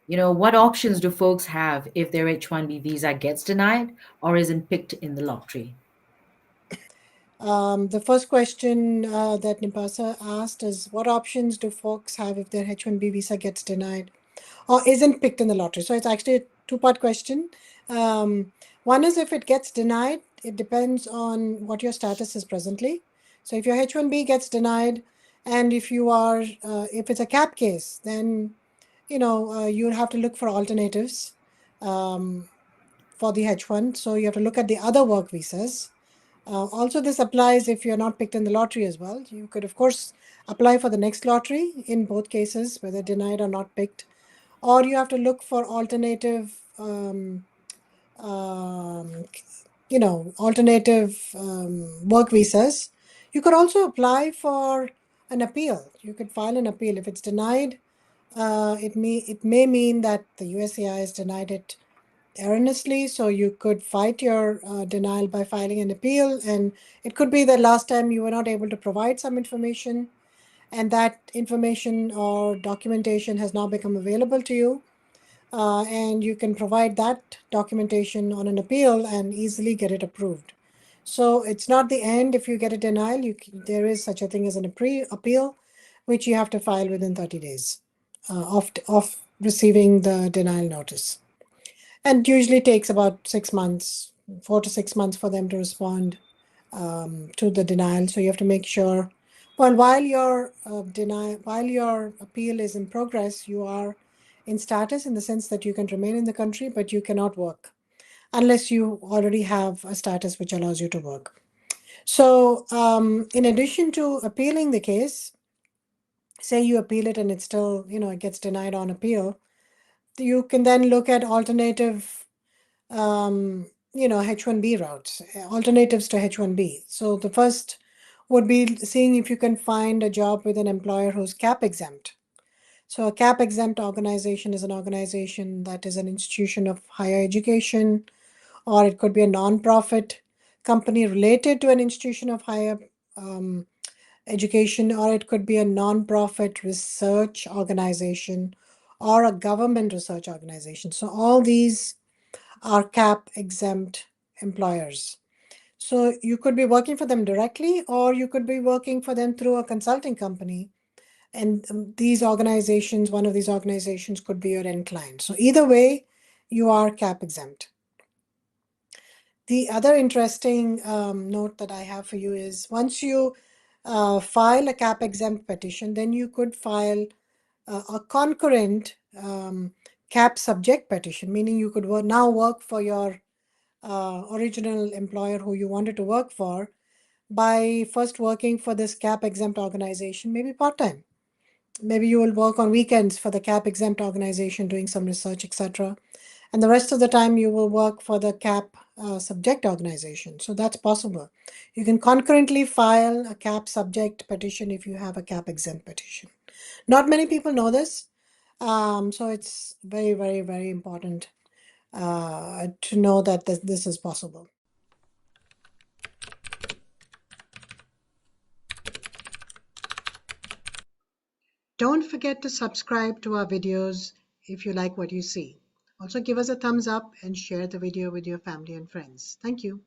What options do folks have if their H-1B visa gets denied or isn't picked in the lottery? The first question that Nipasa asked is, what options do folks have if their H-1B visa gets denied or isn't picked in the lottery? So it's actually a two-part question. Um, One is, if it gets denied, it depends on what your status is presently. So if your H-1B gets denied, and if it's a cap case, then you'll have to look for alternatives for the H1. So you have to look at the other work visas. Also, this applies if you're not picked in the lottery as well. You could, of course, apply for the next lottery in both cases, whether denied or not picked, or you have to look for um, work visas. You could also apply for an appeal. You could file an appeal. If it's denied, it may mean that the USCIS denied it erroneously, so you could fight your denial by filing an appeal, and it could be that last time you were not able to provide some information, and that information or documentation has now become available to you, and you can provide that documentation on an appeal and easily get it approved. So it's not the end if you get a denial. There is such a thing as an appeal, which you have to file within 30 days of receiving the denial notice. And usually takes about 6 months, 4 to 6 months for them to respond to the denial. So you have to make sure, well, while your appeal is in progress, you are in status in the sense that you can remain in the country, but you cannot work unless you already have a status which allows you to work. So in addition to appealing the case, say you appeal it and it's still, it gets denied on appeal, you can then look at alternative H-1B routes, alternatives to H-1B. So the first would be seeing if you can find a job with an employer who's cap exempt. So a cap exempt organization is an organization that is an institution of higher education, or it could be a non-profit company related to an institution of higher education, or it could be a non-profit research organization or a government research organization. So all these are cap exempt employers. So you could be working for them directly, or you could be working for them through a consulting company. And one of these organizations could be your end client. So either way, you are cap exempt. The other interesting note that I have for you is, once you file a cap exempt petition, then you could file a concurrent cap subject petition, meaning you could now work for your original employer who you wanted to work for by first working for this cap exempt organization, maybe part time. Maybe you will work on weekends for the cap exempt organization doing some research, etc. And the rest of the time you will work for the cap subject organization. So that's possible. You can concurrently file a cap subject petition if you have a cap exempt petition. Not many people know this. So it's very, very, very important to know that this is possible. Don't forget to subscribe to our videos if you like what you see. Also, give us a thumbs up and share the video with your family and friends. Thank you.